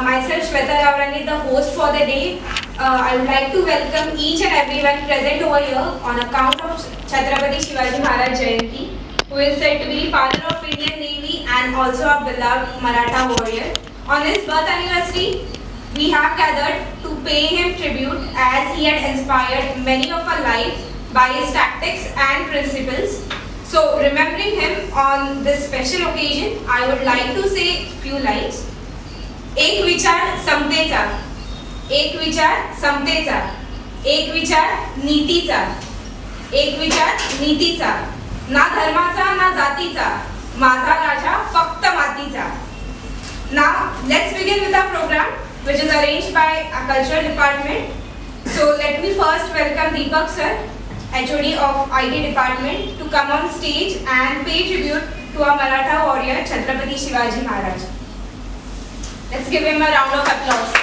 myself Shweta Ravrani, the host for the day. I would like to welcome each and everyone present over here on account of Chhatrapati Shivaji Maharaj Jayanti, who is said to be father of Indian Navy and also a beloved Maratha warrior. On his birth anniversary, we have gathered to pay him tribute as he had inspired many of our lives by his tactics and principles. So, remembering him on this special occasion, I would like to say few lines. एक विचार समतेचा, एक विचार समतेचा, एक विचार नीतीचा, एक विचार नीतीचा, ना धर्माचा ना जातीचा, माझा राजा फक्त मातीचा. Now, let's begin with our program, which is arranged by our cultural department. So, let me first welcome Deepak sir, HOD of IT department, to come on stage and pay tribute to our Maratha warrior Chhatrapati Shivaji Maharaj. Let's give him a round of applause.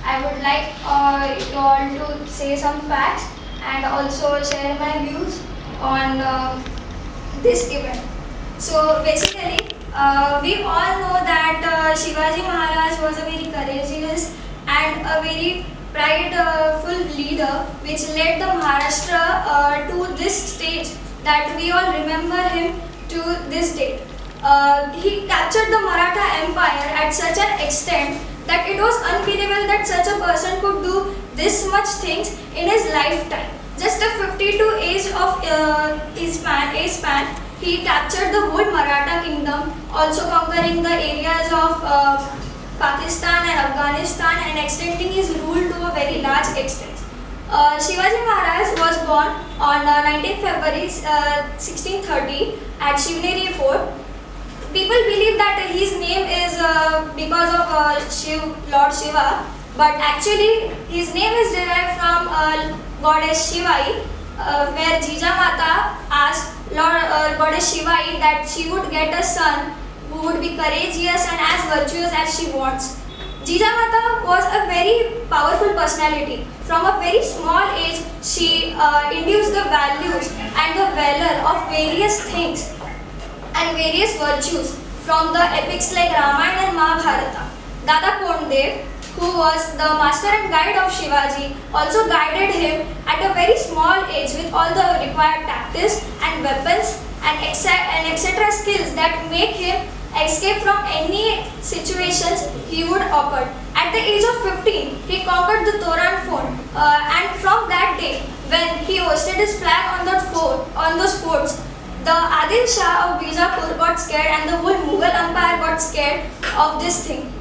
I would like you all to say some facts and also share my views on this event. So basically, we all know that Shivaji Maharaj was a very courageous and a very prideful leader which led the Maharashtra to this stage that we all remember him to this date. He captured the Maratha Empire at such an extent that it was unbelievable that such a person could do this much things in his lifetime. Just a 52 age of his span, he captured the whole Maratha kingdom, also conquering the areas of Pakistan and Afghanistan and extending his rule to a very large extent. Shivaji Maharaj was born on 19th February 1630 at Shivneri Fort. People believe that his name is because of Lord Shiva, but actually his name is derived from goddess Shivai, where Jijamata asked goddess Shivai that she would get a son who would be courageous and as virtuous as she wants. Jijamata was a very powerful personality. From a very small age, she induced the values and the valor of various things and various virtues from the epics like Ramayana and Mahabharata. Dada Kondev, who was the master and guide of Shivaji, also guided him at a very small age with all the required tactics and weapons and etc. skills that make him escape from any situations he would occur. At the age of 15, he conquered the Toran fort, and from that day, when he hoisted his flag on those forts, the Adil Shah of Bijapur got scared and the whole Mughal Empire got scared of this thing.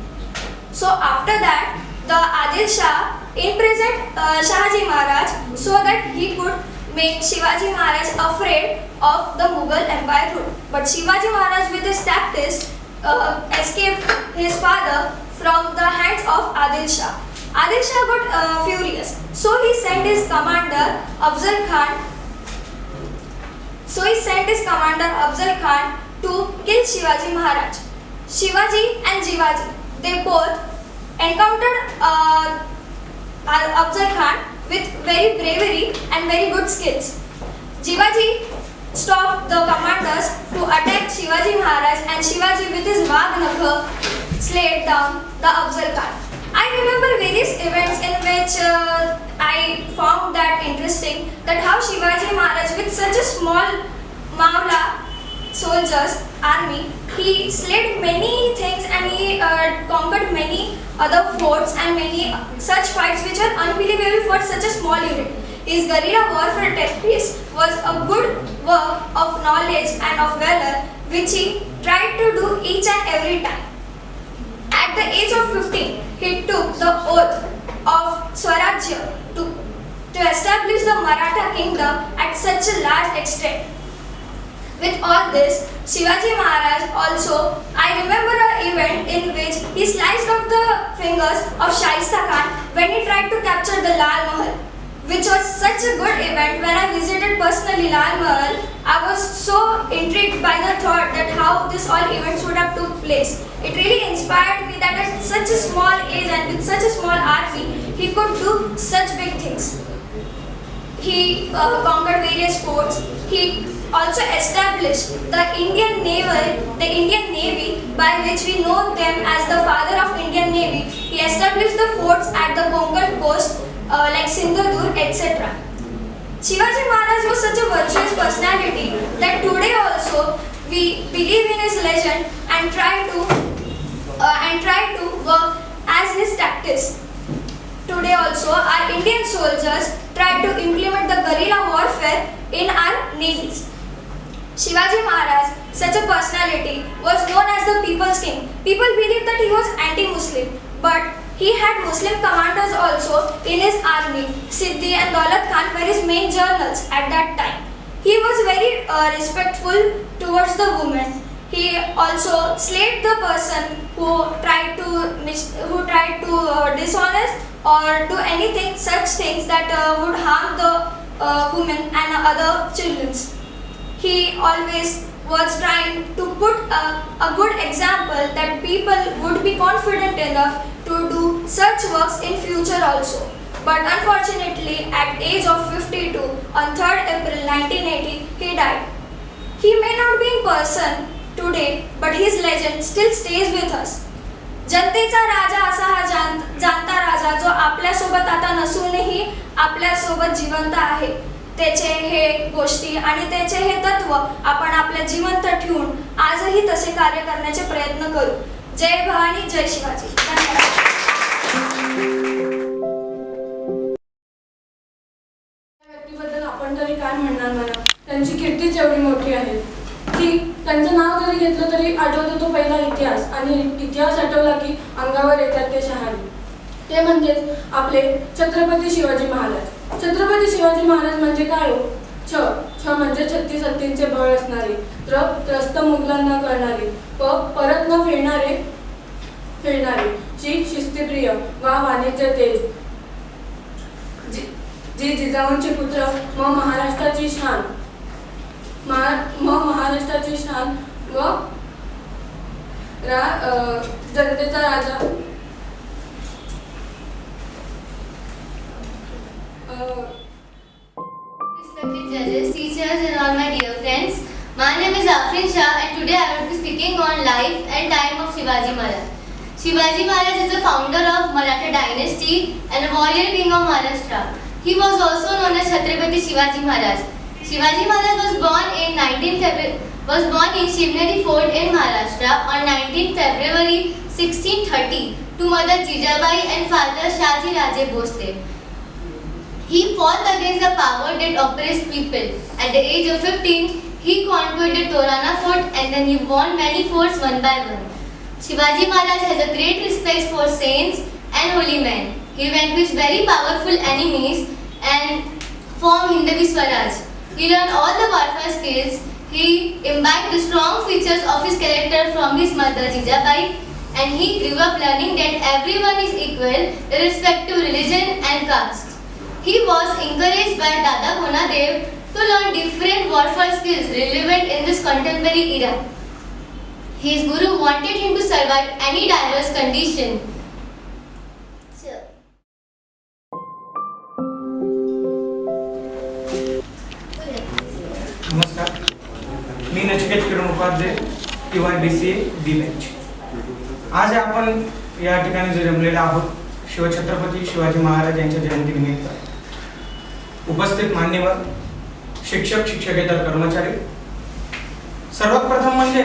So after that, the Adil Shah imprisoned Shahaji Maharaj so that he could make Shivaji Maharaj afraid of the Mughal Empire rule. But Shivaji Maharaj with his tactics escaped his father from the hands of Adil Shah. Adil Shah got furious, so he sent his commander Afzal Khan to kill Shivaji Maharaj. Shivaji and Jivaji, they both encountered Afzal Khan with very bravery and very good skills. Jivaji stopped the commanders to attack Shivaji Maharaj, and Shivaji with his Vaghnakha slayed down the Afzal Khan. I remember various events in which I found that interesting, that how Shivaji Maharaj with such a small Mawla soldiers army, he slayed many things and he conquered many other forts and many such fights which are unbelievable for such a small unit. His guerrilla warfare tactics was a good work of knowledge and of valor which he tried to do each and every time. At the age of 15, he took the oath of Swarajya to establish the Maratha kingdom at such a large extent. With all this, Shivaji Maharaj also, I remember an event in which he sliced off the fingers of Shaista Khan when he tried to capture the Lal Mahal, which was such a good event. When I visited personally Lal Mahal, I was so intrigued by the thought that how this all events would have took place. It really inspired me that at such a small age and with such a small army, he could do such big things. He conquered various forts. He also established the Indian Navy, by which we know them as the father of Indian Navy. He established the forts at the Konkan coast like Sindhudurg, etc. Shivaji Maharaj was such a virtuous personality that today also we believe in his legend and try to work as his tactics. Today also our Indian soldiers try to implement the guerrilla warfare in our navies. Shivaji Maharaj, such a personality, was known as the people's king. People believe that he was anti-Muslim, but he had Muslim commanders also in his army. Siddhi and Daulat Khan were his main generals at that time. He was very respectful towards the women. He also slayed the person who tried to dishonest or do anything such things that would harm the women and other children. He always was trying to put a good example that people would be confident enough to do such works in future also. But unfortunately, at age of 52, on 3rd April 1980, he died. He may not be in person today, but his legend still stays with us. जनतेचा राजा असा हा जाणता राजा जो आपल्यासोबत आता नसूनही आपल्यासोबत जिवंत आहे. त्याचे हे गोष्टी आणि त्याचे हे तत्व आपण आपल्या जिवंत ठेवून आजही तसे कार्य करण्याचे प्रयत्न करू. जय भवानी, जय शिवाजी. धन्यवाद. व्यक्तीबद्दल आपण तरी काय म्हणणार मला. त्यांची कीर्तीच एवढी मोठी आहे की त्यांचं नाव जरी घेतलं तरी आठवतो तो पहिला इतिहास, आणि इतिहास आठवला की अंगावर येतात ते शहाणे. ते म्हणजेच आपले छत्रपती शिवाजी महाराज. छत्रपती शिवाजी महाराज म्हणजे काय हो? छ म्हणजे 36 हत्तींचे बळ असणारे, त्रस्त मुघलांना करणारे, परत न फिरणारे, शिस्तीप्रिय वा वाणिज्य तेज, जी जिजाऊंचे पुत्र, महाराष्ट्राची शान, महाराष्ट्राची शान व जनतेचा राजा. Respected judges, teachers and all my dear friends, my name is Afrin Shah and today I will be speaking on life and time of Shivaji Maharaj. Shivaji Maharaj is the founder of Maratha dynasty and a warrior king of Maharashtra. He was also known as Chhatrapati Shivaji Maharaj. Shivaji Maharaj was born in Shivneri Fort in Maharashtra on 19 February 1630 to mother Jijabai and father Shaji Raje Bhosle. He fought against the power that oppressed people. At the age of 15, he conquered the Torana fort and then he won many forts one by one. Shivaji Maharaj has a great respect for saints and holy men. He vanquished very powerful enemies and formed Hindavi Swaraj. He learned all the warfare skills. He imbibed the strong features of his character from his mother Jijabai, and he grew up learning that everyone is equal irrespective of religion and caste. He was encouraged by Dada Konadev to learn different warfare skills relevant in this contemporary era. His guru wanted him to survive any diverse condition. नमस्कार, मी नचिकेत किरण Upadhyay, TYBCA B batch. आज आपण या ठिकाणी जमलेले आहोत शिवछत्रपती शिवाजी महाराज यांच्या जयंतीनिमित्त उपस्थित मान्यवर, शिक्षक, शिक्षकेतर कर्मचारी, सर्वात प्रथम म्हणजे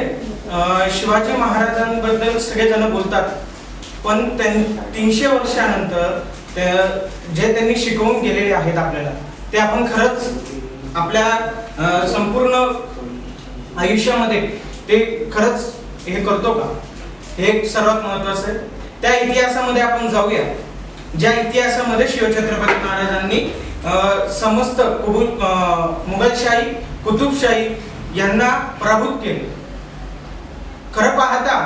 शिवाजी महाराजांबद्दल सगळेजण बोलतात, पण 300 वर्षानंतर जे त्यांनी शिकवून गेलेले आहेत आपल्याला, ते आपण खरंच आपल्या संपूर्ण आयुष्यामध्ये ते खरंच हे करतो का, हे सर्वात महत्त्वाचं आहे. त्या इतिहासामध्ये आपण जाऊया, ज्या इतिहासामध्ये शिवछत्रपती महाराजांनी समस्त मुघलशाही, कुतुबशाही यांना पराभूत केले. खरं पाहता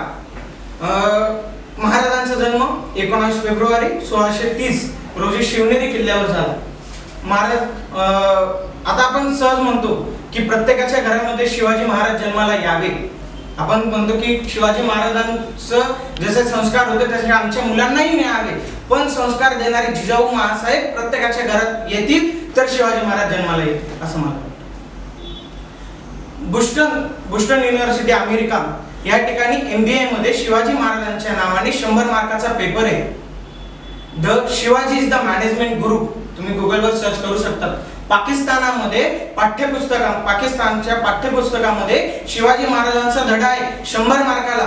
महाराजांचा जन्म 19 फेब्रुवारी 1630 रोजी शिवनेरी किल्ल्यावर झाला. महाराज आता आपण सहज म्हणतो की प्रत्येकाच्या घरामध्ये शिवाजी महाराज जन्माला यावे. आपण म्हणतो की शिवाजी महाराजांचं जसे संस्कार होते तसे आमच्या मुलांनाही मिळावे, पण संस्कार देणारे जिजाऊ महासाहेब प्रत्येकाच्या घरात येतील तर शिवाजी महाराज जन्माला येतील असं मला वाटतं. बुस्टन युनिव्हर्सिटी अमेरिका या ठिकाणी MBA मध्ये शिवाजी महाराजांच्या नावाने 100 मार्काचा पेपर आहे. The Shivaji is the management गुरु, तुम्ही गुगलवर सर्च करू शकता. पाकिस्तानामध्ये पाकिस्तानच्या पाठ्यपुस्तकामध्ये शिवाजी महाराजांचा धडा आहे 100 मार्काला,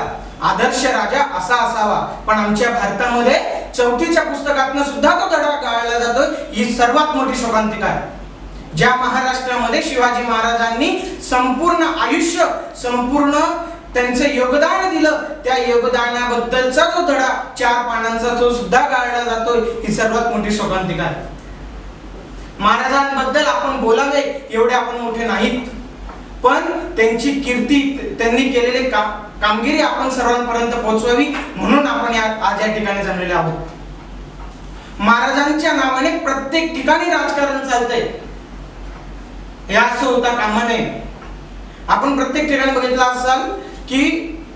आदर्श राजा असा असावा. पण आमच्या भारतामध्ये 4थीच्या पुस्तकातनं सुद्धा तो धडा गाळला जातो. ही सर्वात मोठी शोकांतिका आहे. ज्या महाराष्ट्रामध्ये शिवाजी महाराजांनी संपूर्ण आयुष्य, संपूर्ण त्यांचे योगदान दिलं, त्या योगदानाबद्दलचा जो धडा 4 पानांचा तो सुद्धा गाळला जातोय, ही सर्वात मोठी शोकांतिका आहे. महाराजांबद्दल आपण बोलावे एवढे आपण मोठे नाहीत, पण त्यांची कीर्ती, त्यांनी केलेले कामगिरी आपण सर्वांपर्यंत पोहोचवावी म्हणून आपण आज या ठिकाणी जमलेले आहोत. महाराजांच्या नावाने प्रत्येक ठिकाणी राजकारण चालतंय, हे असं होता कामा नये. आपण प्रत्येक ठिकाणी बघितलं असाल की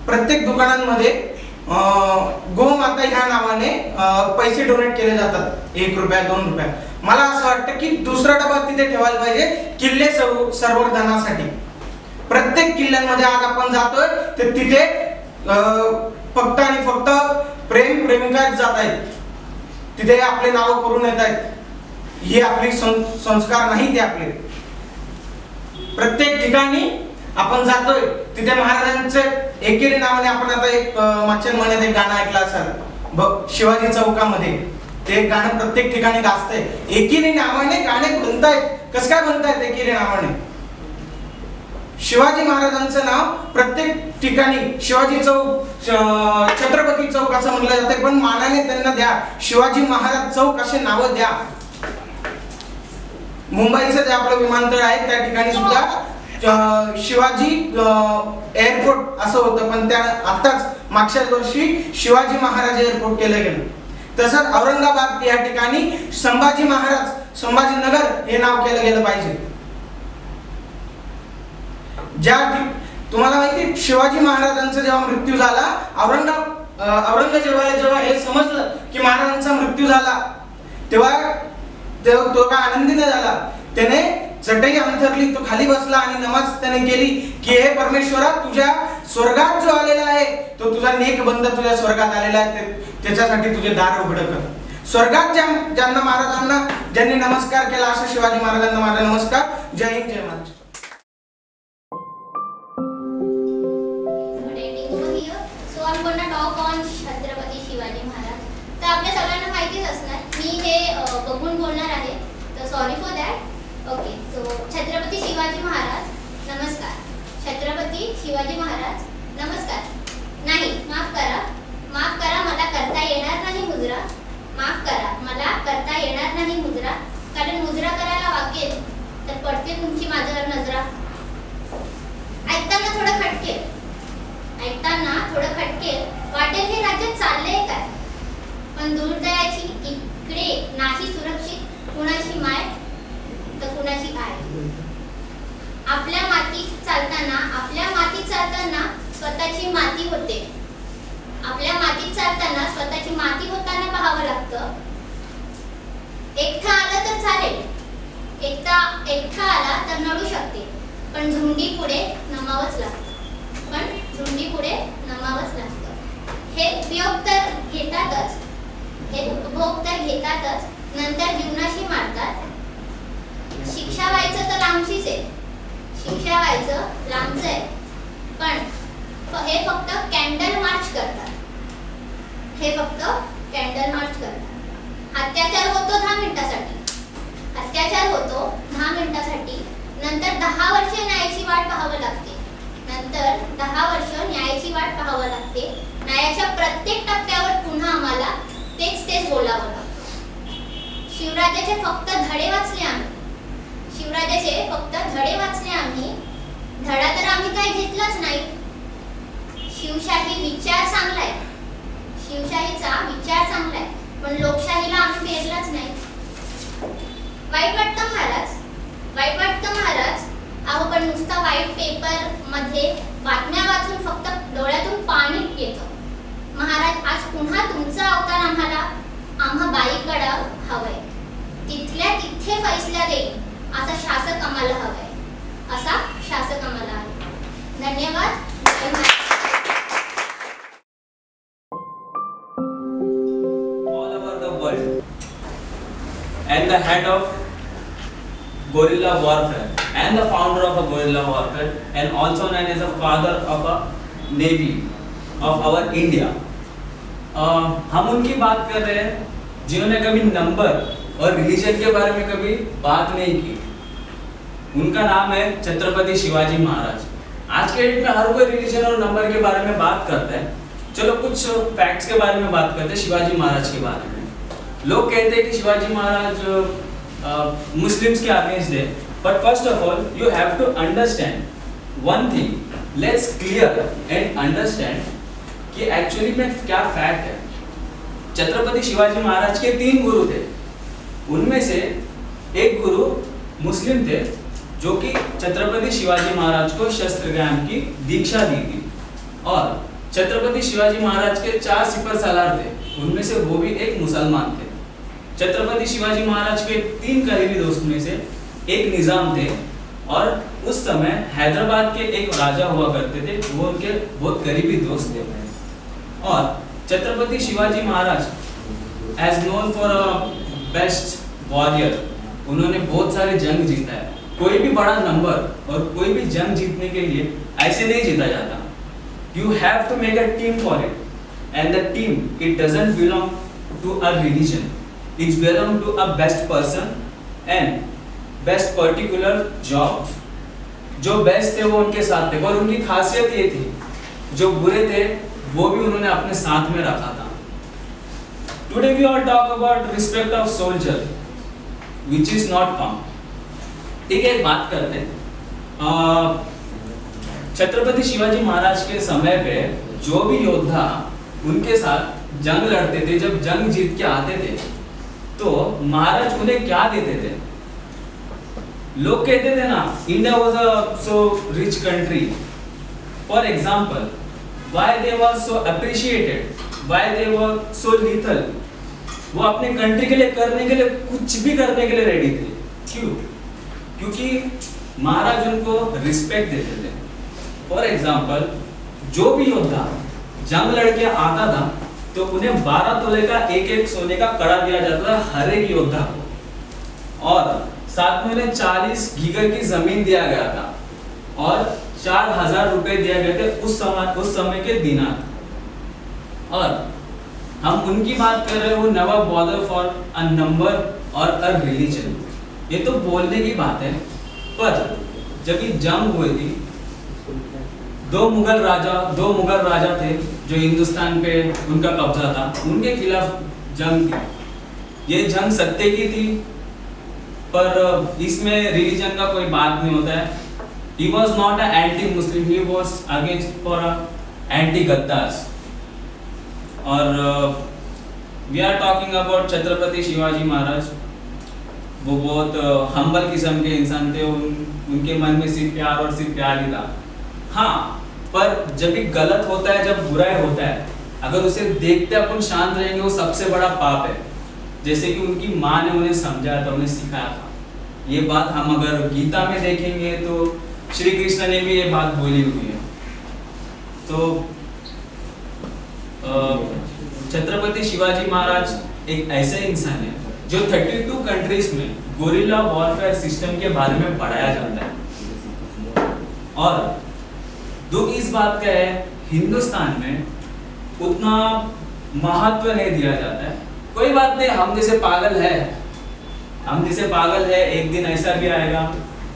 प्रत्येक दुकानांमध्ये गोमाता ह्या नावाने पैसे डोनेट केले जातात, 1 रुपया 2 रुपया. मला असं वाटतं की दुसरा डबा तिथे ठेवायला पाहिजे किल्ले संवर्धनासाठी. प्रत्येक किल्ल्यांमध्ये आज आपण जातोय तर तिथे फक्त आणि फक्त प्रेमिका जात आहेत, तिथे आपले नाव करून येत आहेत. हे आपले संस्कार नाही, ते आपले. प्रत्येक ठिकाणी आपण जातोय तिथे महाराजांचे एकेरी नावाने, आपण आता एक मागच्या महिन्यात एक गाणं ऐकलं असाल शिवाजी चौकामध्ये, ते गाणं प्रत्येक ठिकाणी गाजतंय. एकेरी नावाने गाणे बनतायत. कसं काय बनतायत एकेरी नावाने? शिवाजी महाराजांचं नाव प्रत्येक ठिकाणी शिवाजी चौक, छत्रपती चौक असं म्हटलं जाते, पण मानाने त्यांना द्या शिवाजी महाराज चौक असे नाव द्या. मुंबईचं जे आपलं विमानतळ आहे त्या ठिकाणी सुद्धा शिवाजी एअरपोर्ट असं होतं, पण त्या आताच मागच्याच वर्षी शिवाजी महाराज एअरपोर्ट केलं गेलं. तसंच औरंगाबाद या ठिकाणी संभाजी महाराज, संभाजीनगर हे नाव केलं गेलं पाहिजे. तुम्हाला माहिती शिवाजी महाराजांचा जेव्हा मृत्यू झाला, औरंगजेबाला जेव्हा हे समजलं की महाराजांचा मृत्यू झाला, तेव्हा तो का आनंदी नाही झाला. त्याने चटई अंथरली, तो खाली बसला आणि नमाज त्याने केली की हे परमेश्वरा, तुझ्या स्वर्गात जो आलेला आहे तो तुझा नेक बंद तुझ्या स्वर्गात आलेला आहे, त्याच्यासाठी तुझे दार उघड कर. स्वर्गात ज्यांना महाराजांना ज्यांनी नमस्कार केला, अशा शिवाजी महाराजांना माझा नमस्कार. जय हिंद, जय Maharashtra. I'm gonna talk on Chhatrapati Shivaji Maharaj. तर आपल्या सगळ्यांना माहितीच असणार, मी हे बघून बोलणार आहे, तर sorry for that. Okay, so Chhatrapati Shivaji Maharaj नमस्कार. छत्रपती शिवाजी महाराज नमस्कार. नाही, माफ करा, मला करता येणार नाही मुजरा. माफ करा, मला करता येणार नाही मुजरा, कारण मुजरा करायला वाकेल तर पडते तुमची माझ्यावर नजरा. ऐकताना थोडं खटके वाटेल हे राज्यात चाललंय काय, पण दुर्दैवाची इकडे नाही सुरक्षित कुणाची माय तर कुणाची आय. आपल्या मातीत चालताना स्वतःची माती होते. आपल्या मातीत चालताना स्वतःची माती होताना पाहावं लागतं. एकटा आला तर चालेल, एकटा आला तर नडू शकते, पण झुंडी पुढे नमावंच लागतं. हे वियोग तर घेतातच, हे भोग तर घेतातच, नंतर जीवनाशी मारतात. शिक्षा व्हायचं तर लांबचीच आहे, शिक्षा व्हायचं लांबच आहे, पण हे फक्त कॅन्डल मार्च करतात, हे फक्त कॅन्डल मार्च करतात. अत्याचार होतो 10 मिनिटासाठी, अत्याचार होतो 10 मिनिटासाठी, नंतर 10 वर्ष न्यायाची वाट पाहावं लागते, नंतर 10 वर्ष न्यायाची वाट पाहावं लागते. न्यायाच्या प्रत्येक टप्प्यावर पुन्हा आम्हाला तेच बोलावं लागतं. शिवराजाचे फक्त धडे वाचले आम्ही, शिवराजाचे फक्त धडे वाचले आम्ही, धडा तर आम्ही काही घेतलाच नाही. शिवशाही विचार चांगलाय, शिवशाहीचा विचार चांगलाय, पण लोकशाहीला आम्ही पेरलाच नाही. वाईट वाटतं महाराज, वाईट वाटतं महाराज. अहो पण नुसता वाईट पेपर मध्ये बातम्या वाचून फक्त डोळ्यातून पाणी येतं. महाराज आज पुन्हा तुमचा अवतार आम्हा बाईकडं हवंय, तिथल्या तिथे फैसला देईल असा शासक आम्हाला हवाय, असा शासक आम्हाला हवाय. धन्यवाद. जय Maharaj. All over the world, and the head of guerrilla warfare, and the founder of a guerrilla warfare, and also known as the father of a navy of our India. हम उनकी बात कर रहे हैं जिन्होंने कभी नंबर और रिलीजन के बारे में कभी बात नहीं की. उनका नाम है छत्रपति शिवाजी महाराज. आज के डेट में हर कोई रिलीजन और नंबर के बारे में बात करता है. चलो कुछ फैक्ट्स के बारे में बात करते हैं शिवाजी महाराज के बारे में. लोग कहते हैं कि शिवाजी महाराज मुस्लिम्स के अगेंस्ट है, but first of all you have to understand one thing. Let's clear and understand कि एक्चुअली में क्या फैक्ट है. छत्रपति शिवाजी महाराज के 3 गुरु थे. उनमें से एक गुरु मुस्लिम थे जो कि छत्रपति शिवाजी महाराज को शस्त्र ज्ञान की दीक्षा दी थी, और छत्रपति शिवाजी महाराज के 4 सिपर सालार थे, उनमें से वो भी एक मुसलमान थे. छत्रपति शिवाजी महाराज के 3 करीबी दोस्त में से एक निजाम थे, और उस समय हैदराबाद के एक राजा हुआ करते थे, वो उनके बहुत करीबी दोस्त थे. और Chhatrapati Shivaji Maharaj as known for a best warrior, उन्होंने बहुत सारे जंग जीता है. कोई भी बड़ा नंबर और कोई भी जंग जीतने के लिए ऐसे नहीं जीता जाता. You have to make a team for it, and the team, it doesn't belong to a religion. It belongs to a best person and best particular job. जो बेस्ट थे वो उनके साथ थे, और उनकी खासियत ये थी जो बुरे थे वो भी उन्होंने अपने साथ में रखा था. Today we all talk about respect of soldier, which is not found. ठीक है, एक बात करते हैं. छत्रपति शिवाजी महाराज के समय पे जो भी योद्धा उनके साथ जंग लड़ते थे, जब जंग जीत के आते थे तो महाराज उन्हें क्या देते थे. लोग कहते थे ना, India was a so rich country. For example, why they वर सो अप्रिशिएटेड, व्हाई दे वर सो लीथल. वो अपने कंट्री के लिए करने के लिए कुछ भी करने के लिए रेडी थे. क्यों? क्योंकि महाराज उनको रिस्पेक्ट देते थे. फॉर एग्जाम्पल, जो भी योद्धा जंग लड़के आता था तो उन्हें 12 तोले का एक सोने का कड़ा दिया जाता था हर एक योद्धा को, और साथ में उन्हें 40 घीगर की जमीन दिया गया था, और 4000 रुपए दिए गए थे उस समय के दिनार. और हम उनकी बात कर रहे हैं, वो never bother for a number और अ रिलीजन. ये तो बोलने की बात है, पर जब ये जंग हुई थी, दो मुगल राजा थे जो हिंदुस्तान पे उनका कब्जा था, उनके खिलाफ जंग थी. ये जंग सत्य की थी, पर इसमें रिलीजन का कोई बात नहीं होता है. He was not an anti-Muslim, he was against for anti-Gaddars. और we are talking about Chhatrapati Shivaji Maharaj. वो बहुत हम्बल किस्म के इंसान थे. उनके मन में सिर्फ प्यार और सिर्फ प्यार ही था. हाँ, पर जब भी गलत होता है, जब बुराई होता है, अगर उसे देखते अपन शांत रहेंगे, वो सबसे बड़ा पाप है. जैसे कि उनकी माँ ने उन्हें समझाया था, उन्हें सिखाया था. ये बात हम अगर गीता में देखेंगे तो श्री कृष्ण ने भी ये बात बोली हुई है. तो छत्रपति शिवाजी महाराज एक ऐसा इंसान है जो 32 कंट्रीज में गोरिल्ला वॉरफेयर सिस्टम के बारे में पढ़ाया जाता है। और दुख इस बात का है हिंदुस्तान में उतना महत्व नहीं दिया जाता है। कोई बात नहीं, हम जैसे पागल है, एक दिन ऐसा भी आएगा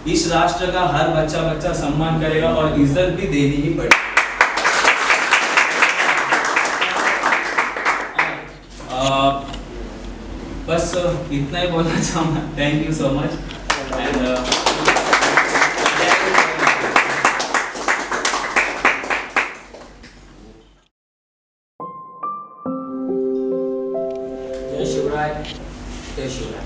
इस राष्ट्र का हर बच्चा सम्मान करेगा और इज्जत भी देनी ही पड़ेगी। बस इतना ही बोलना चाहूँगा। Thank you so much and जय शिवराय, जय शिवराय।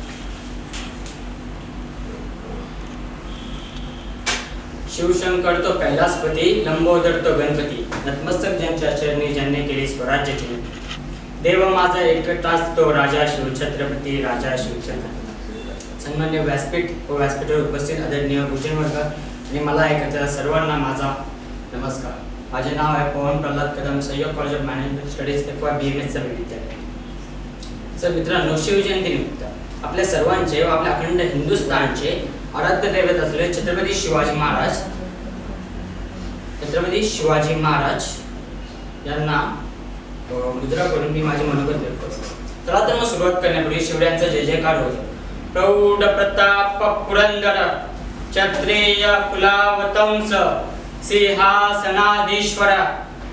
शिवशंकर तो कैलासपती, लंबोदर तो गणपती, नतमस्तक ज्यांच्या चरणी ज्यांनी केली स्वराज्याची, देव माझा एकटाच तो राजा शिव छत्रपती राजा शिवचंद्र। सन्मान्य व्यासपीठ व व्यासपीठावर उपस्थित आदरणीय भूषण वर्ग आणि मला ऐकणाऱ्या सर्वांना माझा नमस्कार। माझे नाव आहे पवन प्रल्हाद कदम, सहयोग college of management studies FY BMS विद्यार्थी। सर मित्रांनो, शिवजयंती निमित्त आपल्या सर्वांचे व आपल्या अखंड हिंदुस्थानचे आराध्य दैवत असलेले छत्रपती शिवाजी महाराज यांना मुद्रा करून मी माझे मनोगत व्यक्त करतो। चला तर मग सुरुवात करण्यापूर्वी शिवरायांचा जय जयकार होतो। प्रौढ प्रताप पुरंदर क्षत्रिय कुलावतंस सिंहासनाधीश्वर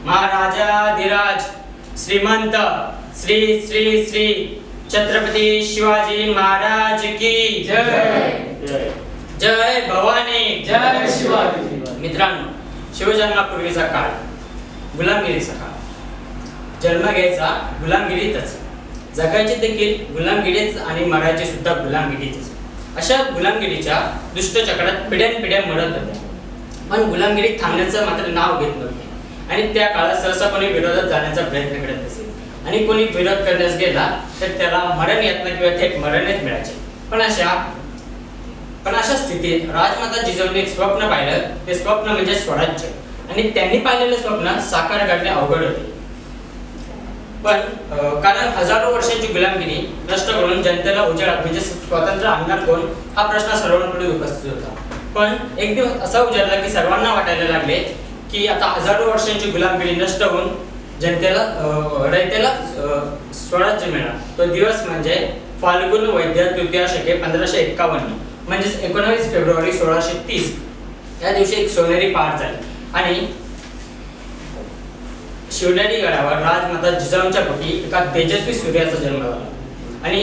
महाराजाधिराज श्रीमंत श्री श्री श्री छत्रपती शिवाजी महाराज की जय। जय भवानी, जय शिवाजी। मित्रांनो, शिवजन्मापूर्वीचा काळ गुलामगिरीचा काळ। जन्म घ्यायचा गुलामगिरीतच, जगायचे देखील गुलामगिरीच आणि मरायचे सुद्धा गुलामगिरीतच। अशा गुलामगिरीच्या दुष्ट चक्रात पिढ्यानपिढ्या मरत होत्या, पण गुलामगिरी थांबण्याचं मात्र नाव घेत नव्हते आणि त्या काळात सहसा कोणी विरोधात जाण्याचा प्रयत्न करत असे आणि कोणी विरोध करण्यास गेला तर त्याला मरण यातना किंवा थेट मरणच मिळायचे। पण अशा स्थितीत राजमाता जिजाऊने एक स्वप्न पाहिलं, ते स्वप्न म्हणजे स्वराज्य, आणि त्यांनी पाहिलेलं स्वप्न साकार करणे अवघड होते। पण कारण हजारो वर्षांची गुलामगिरी नष्ट करून जनतेला उजेडात म्हणजे स्वातंत्र्य आणणार कोण हा प्रश्न सर्वांपुढे उपस्थित होता। पण एक दिवस असा उजाडला की सर्वांना वाटायला लागले की आता हजारो वर्षांची गुलामगिरी नष्ट होऊन जनतेला रयतेला स्वराज्य मिळणार। तो दिवस म्हणजे फाल्गुन वैद्य तृतीया शके 1551 म्हणजे 19 फेब्रुवारी 1630 या दिवशी एक सोनेरी पहाट झाली आणि शिवनेरी गडावर राजमाता जिजाऊंच्या पोटी एका तेजस्वी सूर्याचा जन्म झाला आणि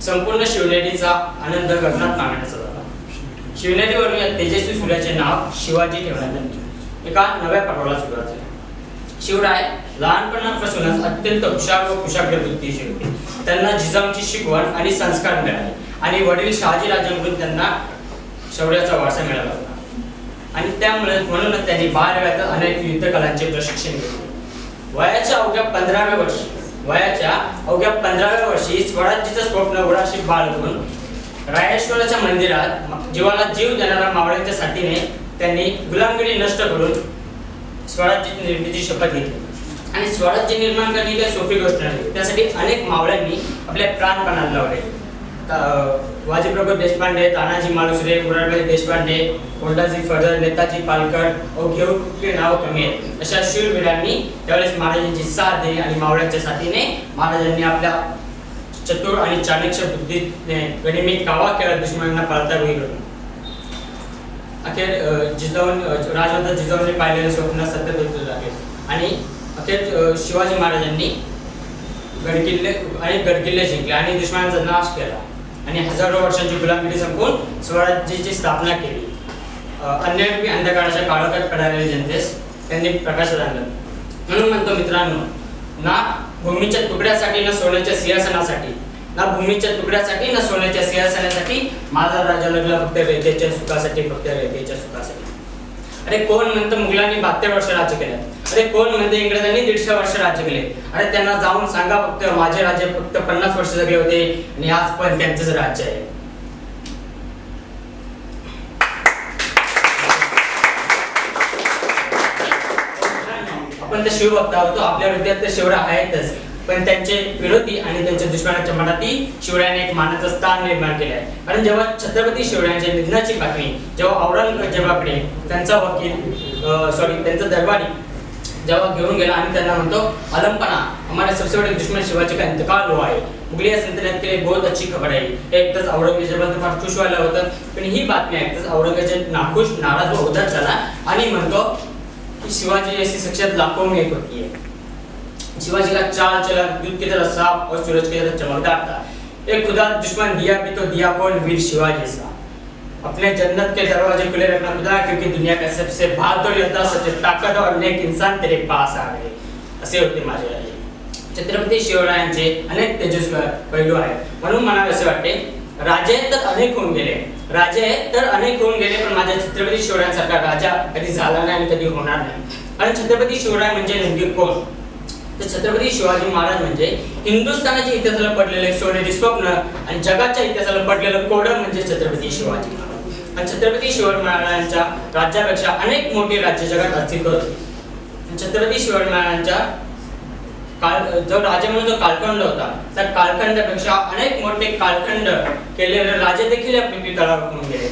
संपूर्ण शिवनेरीचा आनंद गगनात मावण्याचा झाला। शिवनेरीवरून या तेजस्वी सूर्याचे नाव शिवाजी ठेवण्यात आले। एका नव्या पर्वाला सुरुवात झाली। शिवराय लहानपणापासूनच अत्यंत हुशार व कुशाग्र बुद्धीचे होते। त्यांना जिजाऊंची शिकवण आणि संस्कार मिळाले आणि वडील शहाजीराजांकडून त्यांना शौर्याचा वारसा मिळाला होता आणि त्यामुळे म्हणूनच त्यांनी बालवयात अनेक युद्ध कलांचे प्रशिक्षण घेतले। वयाच्या अवघ्या 15व्या वर्षी स्वराज्याचं स्वप्न उराशी बाळगून रायेश्वराच्या मंदिरात जीवाला जीव देणाऱ्या मावळ्यांच्या साथीने त्यांनी गुलामगिरी नष्ट करून स्वराज्याची निर्मितीची शपथ घेतली आणि स्वराज्य निर्माण करणे काही सोपी गोष्ट नाही। त्यासाठी अनेक मावळ्यांनी आपले प्राण पणाला लावले। वाजीप्रभू देशपांडे, तानाजी मालुसरे, मुरारबाई देशपांडे, कोंडाजी फडर, नेताजी पालकर घेऊन नाव कमी आहेत। अशा शूरवीरांनी त्यावेळेस महाराजांची साथ दिली आणि मावळ्यांच्या साथीने महाराजांनी आपल्या चतुर आणि चाणक्य बुद्धीने गनिमी कावा केला दुश्मनांना पळतावेळी घडून। अखेर राजमाता जिजाऊने पाहिलेले स्वप्न सत्य होऊ लागले आणि अखेर शिवाजी महाराजांनी गडकिल्ले जिंकले आणि दुश्मनांचा नाश केला आणि हजारो वर्षांची गुलामगिरी संपवून स्वराज्याची स्थापना केली। अन्यायरूपी अंधकाराच्या काळोखात पडलेल्या जनतेस त्यांनी प्रकाशात आणलं। म्हणून म्हणतो मित्रांनो, ना भूमीच्या तुकड्यासाठी ना सोन्याच्या सिंहासनासाठी, ना भूमीच्या तुकड्यासाठी ना सोन्याच्या सिंहासनासाठी माझा राजा लढला फक्त रयतेच्या सुखासाठी, फक्त रयतेच्या सुखासाठी। अरे कोण म्हणतं मुघलांनी 72 वर्ष राज्य केले, अरे कोण म्हणते इंग्रजांनी 150 वर्ष राज्य केले। अरे त्यांना जाऊन सांगा फक्त माझे राज्य फक्त 50 वर्ष जगले होते आणि आज पण त्यांचंच राज्य आहे। आपण तर शिवभक्त आहोत, आपल्या हृदयात तर शिवराय आहेतच, पण त्यांचे विरोधी आणि त्यांच्या दुश्मनाच्या मनातही शिवरायांनी एक मानाचं स्थान निर्माण केलं आहे. कारण जेव्हा छत्रपति शिवरायांच्या निधनाची बातमी जेव्हा औरंगजेबाकडे त्यांचा वकील त्यांचा दरबारी जेव्हा घेऊन गेला आणि त्यांना म्हणतो आलमपना हमारे सबसे बड़े दुश्मन शिवाजी का इंतकाल हुआ है, मुगलिया सल्तनत के लिए बहुत अच्छी खबर है. एकच औरंगजेब फार खुश व्हायला होतं, पण ही बातमी ऐकताच औरंगजेब नाखुश नाराज व उदास झाला आणि म्हणतो कि शिवाजी जैसी शख्सियत लाखों में एक होती है. शिवाजी का चाल चलन दूध की तरह साफ और सूरज की तरह चमकदार था. एक खुदा दुश्मन दिया भी तो दिया कौन, वीर शिवाजी सा. अपने जन्नत के दरवाजे खुले रखना खुदा, क्योंकि दुनिया का सबसे बहादुर योद्धा, सबसे ताकत और नेक इंसान तेरे पास आ गए. असे होते माझे राजे. छत्रपती शिवरायांचे अनेक तेजस्वी पैलू आहेत. म्हणून मला असे वाटते राजे तर अनेक होऊन गेले, पण माझ्या छत्रपती शिवरायांसारखा राजा कधी झाला नाही आणि कधी होणार नाही. आणि छत्रपती शिवराय म्हणजे नेमके कोण? तर छत्रपती शिवाजी महाराज म्हणजे हिंदुस्थानाच्या इतिहासाला पडलेले सोनेरी स्वप्न आणि जगाच्या इतिहासाला पडलेलं कोडं म्हणजे छत्रपती शिवाजी महाराज. आणि छत्रपती शिवाजी महाराजांच्या राज्यापेक्षा अनेक मोठी राज्य जगात अस्तित्वात होती. छत्रपती शिवाजी महाराजांच्या जो राजा म्हणून जो कालखंड होता त्या कालखंडापेक्षा अनेक मोठे कालखंड केलेले राजे देखील या पृथ्वी तळावर होऊन गेले.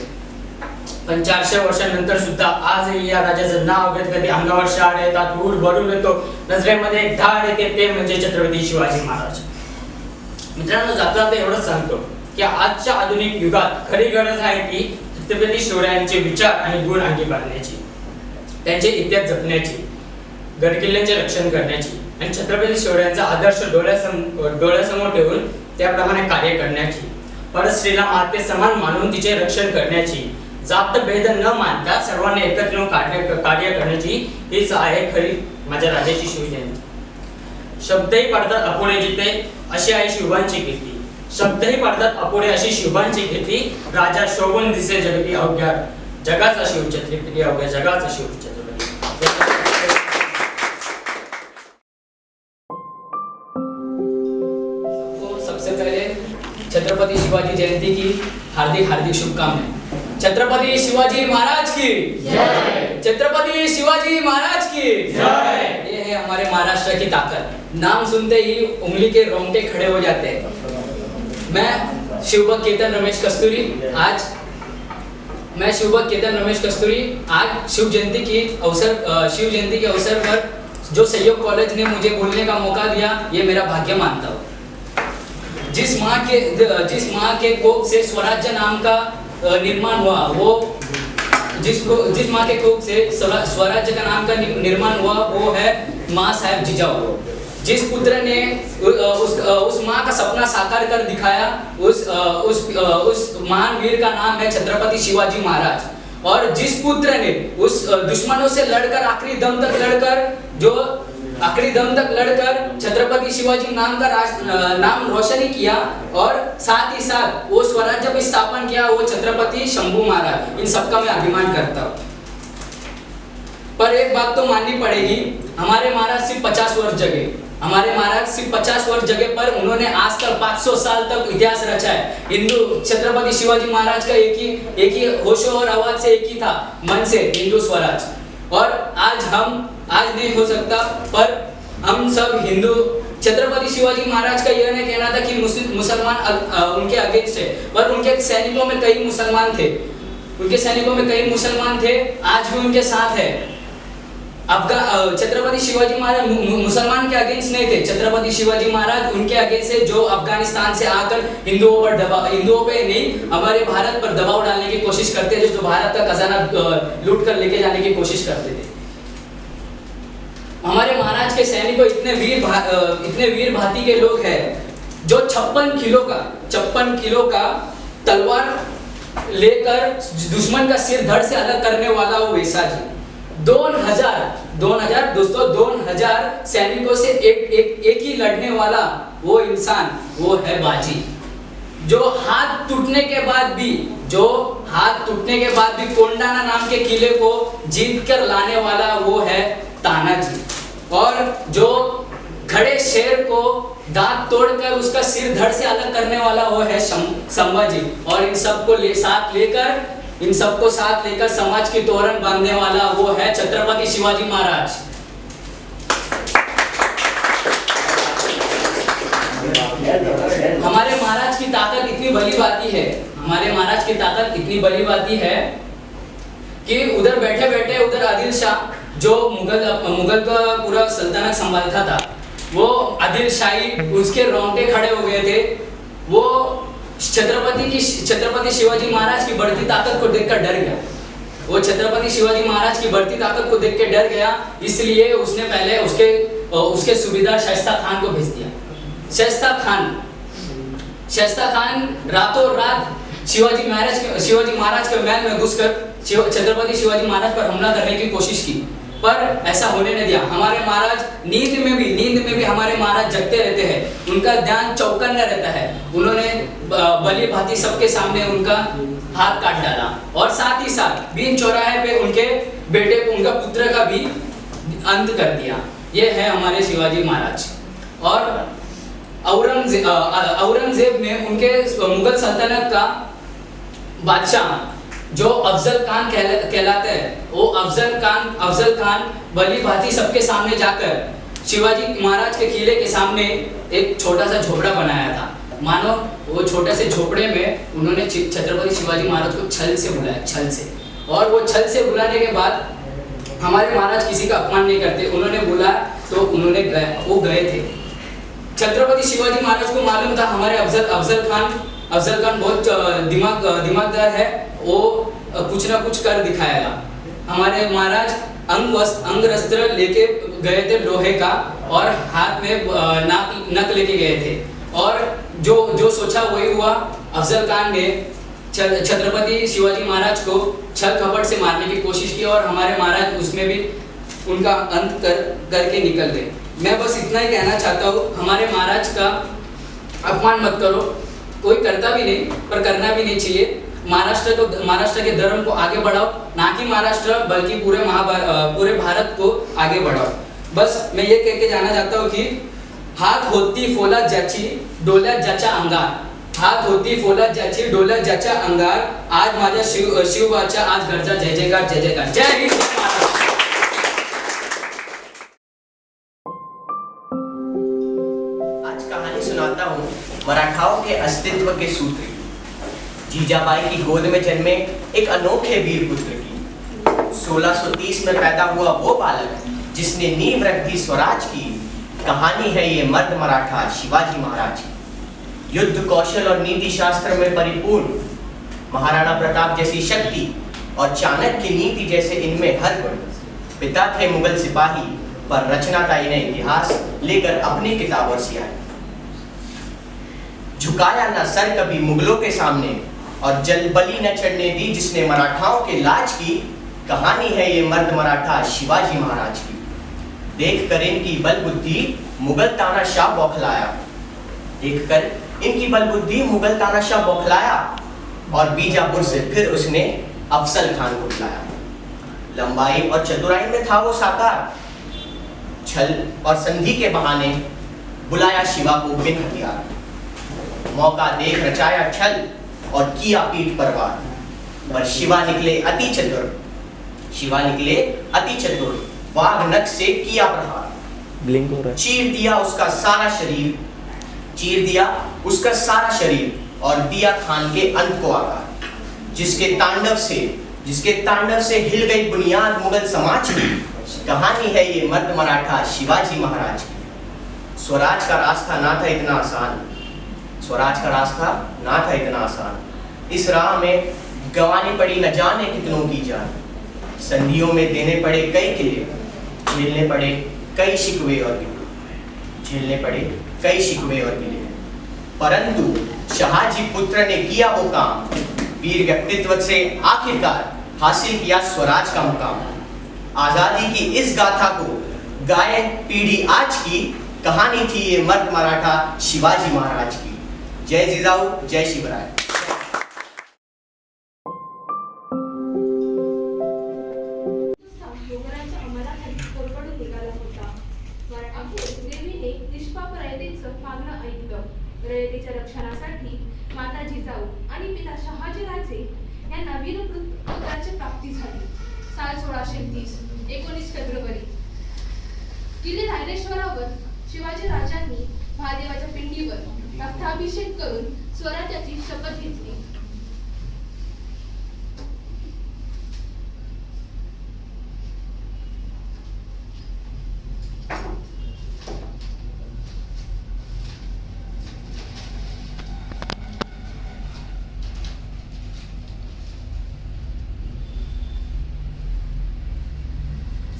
पण 400 वर्षांनंतर सुद्धा आजही या राजाचं नाव घेत कधी अंगावर शाळ येतात, ऊर भरून येतो, नजरेमध्ये एक धाड येते, ते म्हणजे छत्रपती शिवाजी महाराज. मित्रांनो, जाता एवढंच सांगतो की आजच्या आधुनिक युगात खरी गरज आहे की छत्रपती शिवरायांचे विचार आणि गुण अंगी बाळगण्याची, त्यांचे इतिहास जपण्याची, गडकिल्ल्यांचे रक्षण करण्याची आणि छत्रपती शिवरायांचा आदर्श डोळ्यासमोर ठेवून त्याप्रमाणे कार्य करण्याची, परस्त्रीला माते समान मानून तिचे रक्षण करण्याची, जात भेद न मानता सर्वांनी एकत्र येऊन कार्य करण्याची हीच आहे खरी माझ्या राजाची शिवजयंती. शब्दही पडतात अपुरे जिथे अशी आहे शिवबांची कीर्ती, शब्दही पडतात अपुरे अशी शिवबांची कीर्ती. राजा शोभून दिसे जगती अवघ्या जगाचा शिवछत्रपती, अवघ्या जगाचा शिवछत्रपती. सबसे पहले छत्रपति शिवाजी जयंती की हार्दिक हार्दिक शुभकामनाएं. छत्रपति शिवाजी महाराज की जय. छत्रपति शिवाजी महाराज की जय. ये है हमारे महाराष्ट्र की ताकत. नाम सुनते ही उंगली के रोंगटे खड़े हो जाते हैं. मैं शिवभक्त केतन रमेश कस्तूरी आज शिव जयंती के अवसर पर जो सहयोग कॉलेज ने मुझे बोलने का मौका दिया, ये मेरा भाग्य मानता हूँ. जिस माँ के कोख से स्वराज्य नाम का निर्माण हुआ, वो जिस माँ के कोख से स्वराज्य का नाम का निर्माण हुआ वो है माँ साहेब जिजाऊ. जिस पुत्र ने उस माँ का सपना साकार कर दिखाया, उस महान वीर का नाम है छत्रपति शिवाजी महाराज. और जिस पुत्र ने उस दुश्मनों से लड़कर आखिरी दम तक लड़कर छत्रपति शिवाजी नाम का नाम रोशनी किया और साथ ही साथ वो स्वराज्य भी स्थापन किया, वो छत्रपति शंभू महाराज. इन सबका मैं अभिमान करता हूँ. पर एक बात तो माननी पड़ेगी, हमारे महाराज सिर्फ 50 वर्ष जगह पर उन्होंने आज तक 500 साल तक इतिहास रचा है. हिंदू छत्रपति शिवाजी महाराज का एक ही होशो और आवाज से एक ही था, मन से हिंदू स्वराज. और आज नहीं हो सकता, पर हम सब हिंदू. छत्रपति शिवाजी महाराज का यह नहीं कहना था कि मुसलमान उनके अगेंस्ट है, पर उनके सैनिकों में कई मुसलमान थे, आज भी उनके साथ है. छत्रपति शिवाजी महाराज मुसलमान के अगेंस्ट नहीं थे. छत्रपति शिवाजी महाराज उनके अगेंस्ट से जो अफगानिस्तान से आकर हिंदुओं पे नहीं, हमारे भारत पर दबाव डालने की कोशिश करते थे, जो भारत का खजाना लूट कर लेके जाने की कोशिश करते थे. हमारे महाराज के सैनिकों इतने वीर भांति के लोग हैं जो 56 किलो का तलवार लेकर दुश्मन का सिर धड़ से अलग करने वाला वो वैसा जी. 2000 सैनिकों से एक ही लड़ने वाला वो इंसान, वो है बाजी. जो हाथ टूटने के बाद भी कोंडाना नाम के किले को जीत कर लाने वाला वो है तानाजी. और जो खड़े शेर को दांत तोड़कर उसका सिर धड़ से अलग करने वाला वो है संभाजी. और इन सबको साथ लेकर समाज की तोरण बांधने वाला वो है छत्रपति शिवाजी महाराज. हमारे महाराज की ताकत इतनी भली बाती है, हमारे महाराज की ताकत इतनी भली बाती है कि उधर बैठे बैठे उधर आदिल शाह जो मुगल का पूरा सल्तनत संभालता था, वो आदिल शाही उसके रोंगटे खड़े हो गए थे। वो छत्रपति शिवाजी महाराज की बढ़ती ताकत को देखकर डर गया। वो छत्रपति शिवाजी महाराज की बढ़ती ताकत को देख के डर गया, इसलिए उसने पहले उसके सूबेदार शाइस्ता खान को भेज दिया। शाइस्ता खान रातों रात शिवाजी महाराज के महल में घुसकर छत्रपति शिवाजी महाराज पर हमला करने की कोशिश की, पर ऐसा होने नहीं दिया। हमारे महाराज नींद में भी हमारे महाराज जगते रहते हैं, उनका ध्यान चौकन्ना रहता है। उन्होंने भली भांति सबके सामने उनका हाथ काट डाला और साथ ही साथ बीन चौराहे पे उनके बेटे उनका पुत्र का भी अंत कर दिया। ये है हमारे शिवाजी महाराज। और औरंगजेब ने उनके मुगल सल्तनत का बादशाह जो अफजल खान कहलाते हैं, वो अफजल खान भली भांति सबके सामने जाकर शिवाजी महाराज के किले के सामने एक छोटा सा झोपड़ा बनाया था। मानो वो छोटे से झोपड़े में उन्होंने छत्रपति शिवाजी महाराज को छल से बुलाया, छल से। और वो छल से बुलाने के बाद हमारे महाराज किसी का अपमान नहीं करते, उन्होंने बुलाया तो वो गए थे। छत्रपति शिवाजी महाराज को मालूम था हमारे अफजल खान बहुत दिमागदार है, वो कुछ ना कुछ कर दिखाएगा। हमारे महाराज अंग रस्त्र लेके गए थे लोहे का और हाथ में नक लेके गए थे, और जो सोचा वही हुआ। अफजल खान ने छत्रपति शिवाजी महाराज को छल कपट से मारने की कोशिश की और हमारे महाराज उसमें भी उनका अंत करके निकल गए। मैं बस इतना ही कहना चाहता हूँ, हमारे महाराज का अपमान मत करो, कोई करता भी नहीं पर करना भी नहीं चाहिए। महाराष्ट्र के धर्म को आगे बढ़ाओ, ना कि महाराष्ट्र बल्कि पूरे भारत को आगे बढ़ाओ। बस मैं ये कह के जाना चाहता हूँ कि हात होती फौलाद ज्याची डोल्यात ज्याच्या अंगार, हात होती फौलाद ज्याची डोल्यात ज्याच्या अंगार, आज माझ्या शिवबाच्या आज घरचा जय जयकार जय जयकार। जय हिंद जय महाराष्ट्र। आज कहानी सुनाता हूँ मराठाओं के अस्तित्व के सूत्र की। जीजाबाई की गोद में जन्मे एक अनोखे वीर पुत्र की। 1630 में पैदा हुआ वो बालक जिसने नींव रख दी स्वराज की। कहानी है ये मर्द मराठा शिवाजी महाराज की। युद्ध कौशल और नीति शास्त्र में परिपूर्ण, महाराणा प्रताप जैसी शक्ति और चाणक्य की नीति जैसे इनमें हर गुण। पिता थे मुगल सिपाही पर रचना था इन्हें इतिहास लेकर अपनी किताबों से आए। झुकाया ना सर कभी मुगलों के सामने और जल बली न चढ़ने दी जिसने मराठाओं के लाज की। कहानी है ये मर्द मराठा शिवाजी महाराज की। देखकर इनकी बल बुद्धि मुगल तानाशाह बौखलाया, देखकर इनकी बल बुद्धि मुगल तानाशाह बौखलाया और बीजापुर से फिर उसने अफजल खान को बुलाया। लंबाई और चतुराई में था वो साकार, छल और संधि के बहाने बुलाया शिवा को बिन हथियार। मौका देख रचाया छल और किया पीठ पर वार, पर शिवा निकले अति चतुर, शिवा निकले अति चतुर, वाघ नख से किया प्रहार। ब्लिंक हो रहा है। चीर दिया उसका सारा शरीर, चीर दिया उसका सारा शरीर और दिया खान के अंत को आकार। जिसके तांडव से हिल गई बुनियाद मुगल समाज की। कहानी है ये मर्द मराठा शिवाजी महाराज की। स्वराज का रास्ता ना था इतना आसान, स्वराज का रास्ता ना था इतना आसान। इस राह में गंवानी पड़ी न जाने कितनों की जान। संधियों में देने पड़े कई किले, झेलने पड़े कई शिकवे और गिले, झेलने पड़े कई शिकवे और गिले। परंतु शहाजी पुत्र ने किया वो काम, वीर व्यक्तित्व से आखिरकार हासिल किया स्वराज का मुकाम। आजादी की इस गाथा को गाए पीढ़ी आज की। कहानी थी ये मर्द मराठा शिवाजी महाराज की। जय जिजाऊ, जय शिवराय। डोंगराच्या अंमलाखाली कोरपडून निघाला होता. मराठा फौज देवीने निष्पाप रयतेचं मागणं ऐकलं. रयतेच्या रक्षणासाठी माता जिजाऊ आणि पिता शहाजीराजे यांना वीरपुत्राची प्राप्ती झाली. साल 1630 19 फेब्रुवारी किल्ले रायरेश्वरावर शिवाजी राजांनी महादेवाच्या पिंडीवर रक्ताभिषेक करून स्वराज्याची शपथ घेतली.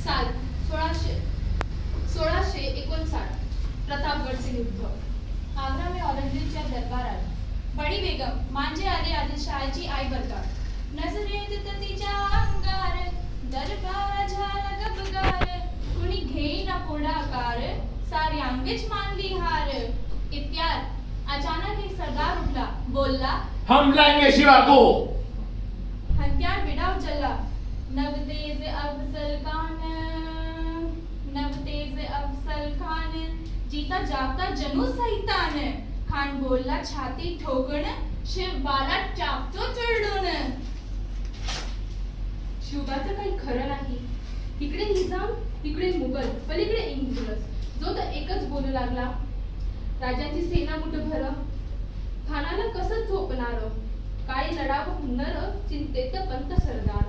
साल 1659 प्रतापगडचे युद्ध. आग्रा में औरंगजेबच्या दरबारात बडी बेगम मांजे आले आदिलशहाची आई बरकार. नजरेत तिच्या अंगार दरबार झाला गबगार. कुणी घेईना पुढाकार साऱ्यांगेच मानली हार. इत्यात अचानक एक सरदार उठला, बोलला, हम लाएंगे शिवा को. हत्यार बिडाव चला. नवतेज अफजल खान जीता जागता जनू सैतान. खान बोलला छाती ठोकण, शिव बाला टाकतो चिरडून. शिवबाचं काही खरं नाही. इकडे निजाम, इकडे मुघल, पलीकडे इंग्रज. जो तर एकच बोलू लागला, राजांची सेना मुठभर. खानाला कसं झोपणार, काय लढावं हुनर, चिंतेत पंत सरदार.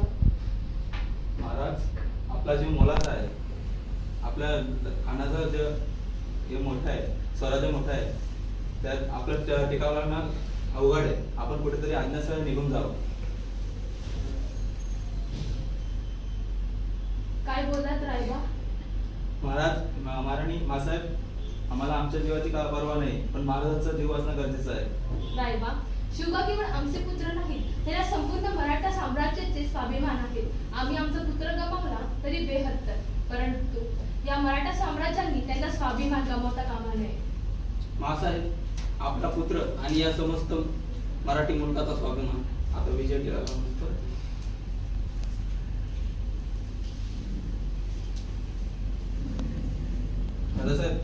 महाराज, आपला जीव मोलाचा आहे. आपल्या खानाचं जे हे मोठं आहे, स्वराज्य मोठं आहे, त्यात आपलं टिकावं लागणं अवघड आहे. आपण कुठेतरी आज्ञासह निघून जावं. काय बोललात रायबा? महाराज, महाराणी मासाहेब, आम्हाला आमच्या जीवाची का परवा नाही, पण महाराजांचा जीव असणं गरजेचं आहे. रायबा, शिवबा केवळ आमचे पुत्र नाहीत, त्याला संपूर्ण मराठा साम्राज्याचे स्वाभिमान आहे. आम्ही आमचा पुत्र गमावला तरी बेहत्तर, परंतु या मराठा साम्राज्याने त्यांचा स्वाभिमान गमावता कामा नये. मासाहेब, आपला पुत्र आणि या समस्त मराठी मुलकाचा स्वाभिमान आता विजय केला म्हणतो. दादासाहेब,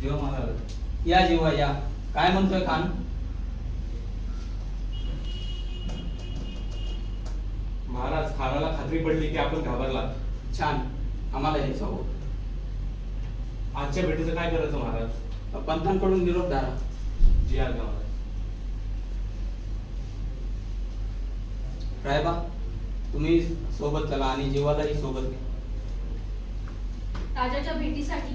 जीवा महाराज, या जीवा या. काय म्हणतोय खान? महाराज, खानाला खात्री पडली की आपण घाबरला. छान, आम्हाला हेच हवं. आजच्या भेटीचं काय करायचं महाराज? पंथांकडून निरोप धारा. जी आज्ञा महाराज. रायबा, तुम्ही सोबत चला आणि जीवालाही सोबत घ्या. राजाच्या भेटीसाठी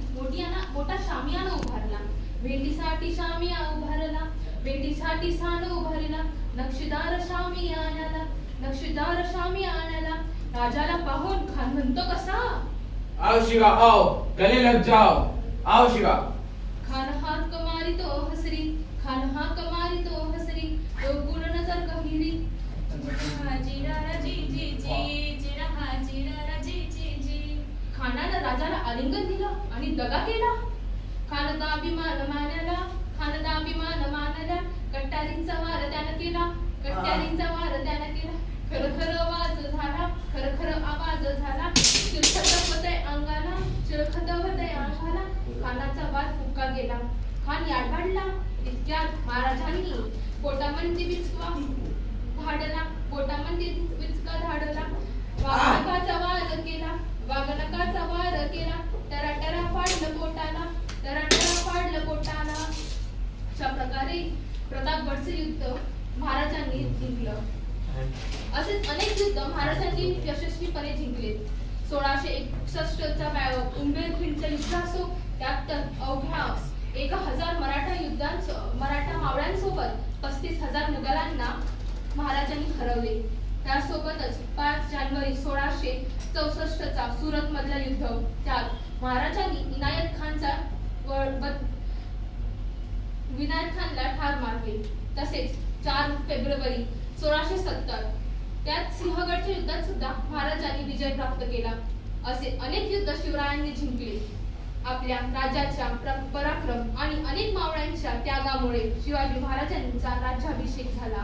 मोठा शामियाना उभारला. भेटीसाठी शामिया उभारला, भेटीसाठी सान उभारला. नक्षीदार शामियानाला, नक्षीदार शामियानाला. राजाला पाहून खान म्हणतो कसा, आओ शिवा आओ, गले लग जाओ. आओ शिवा. खान हात कमारी तो हसरी, खान हात कमारी तो हसरी. तो गुण नजर गहिरी. खानानं राजाला आलिंगन दिलं आणि दगा केला. खानचा अभिमान मानला, खानचा अभिमान मानला. कट्यारींचा वार त्यानं केला, कट्यारींचा वार त्यानं केला. खरं खरं आवाज झाला, खरं खरं आवाज झाला. चिलखत होतंय अंगाला, चिलखत होतंय अंगाला. खानाचा वार फुक्का गेला. खान याडवाडला. इतक्यात महाराजांनी पोटामंदी विचका धाडला, पोटामंदी विचका धाडला. वाघनकाचा वार केला, वाघनकाचा वार केला. टराटरा फाडलं पोटाला, टराटरा फाडलं पोटाला. अशा प्रकारे प्रतापगडचे युद्ध महाराजांनी जिंकलं. असेच अनेक युद्ध महाराजांनी यशस्वीपणे जिंकले. 1661चा उंबेरखिंडचा युद्ध असो, त्यात तर अवघ्या 1000 मराठा मावळ्यांसोबत 35,000 मुघलांना महाराजांनी हरवले. त्यासोबतच 5 जानेवारी 1664चा सुरत मधला युद्ध, त्यात महाराजांनी इनायत खानला ठार मारले. तसेच 4 फेब्रुवारी 1670 त्यात सिंहगडच्या युद्धात सुद्धा महाराजांनी विजय प्राप्त केला. असे अनेक युद्ध शिवरायांनी जिंकले. आपल्या राजाच्या पराक्रम आणि अनेक मावळ्यांच्या त्यागामुळे शिवाजी महाराजांचा राज्याभिषेक झाला.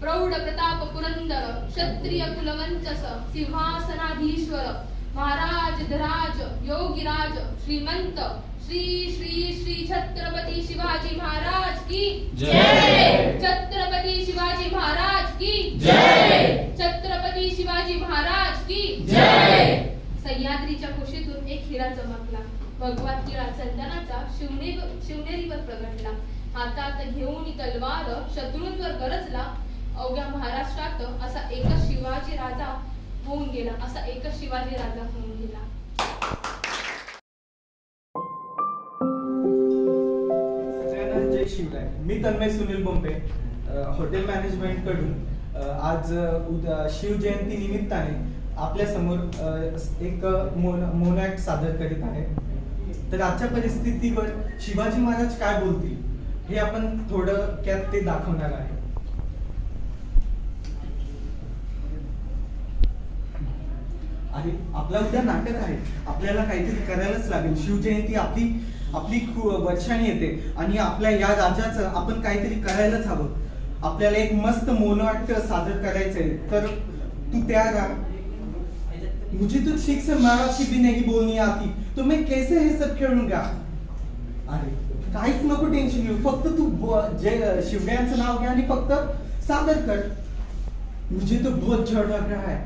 प्रौढ प्रताप पुरंदर क्षत्रिय कुलवंचस सिंहासनाधीश्वर महाराज धराज योगीराज श्रीमंत श्री श्री श्री छत्रपती शिवाजी महाराज की जय. छत्रपती शिवाजी महाराज की जय. छत्रपती शिवाजी महाराज की जय. सह्याद्रीच्या कुशीतून एक हिरा चमकला. भगवा टिळा चंदनाचा शिवनेरीवर प्रगटला. हातात घेऊन तलवार शत्रूंवर गरजला. अवघ्या महाराष्ट्रात असा एकच शिवाजी राजा होऊन गेला. सगळ्यांना जय शिवराय. मी तन्मय सुनील बोंबे, हॉटेल मॅनेजमेंट कडून आज शिवजयंती निमित्ताने आपल्या समोर एक मोनो ॲक्ट सादर करीत आहे. तर आजच्या परिस्थितीवर शिवाजी महाराज काय बोलतील हे आपण थोडक्यात ते दाखवणार आहे. अरे आपला उद्या नाटक आहे, आपल्याला काहीतरी करायलाच लागेल. शिवजयंती आपली वर्षांनी येते आणि आपल्या या राजाचं आपण काहीतरी करायलाच हवं. आपल्याला एक मस्त मोनो ॲक्ट सादर करायचंय, तर तू तयार राहा. मुझे तो ठीक से मराठी भी नहीं बोलनी आती, तो मैं कैसे हे सब खेळूंगा. अरे काहीच नको टेन्शन घेऊ, फक्त तू शिवरायांचं नाव घ्या आणि फक्त सादर कर. मुझे तो बहुत डर लग रहा है,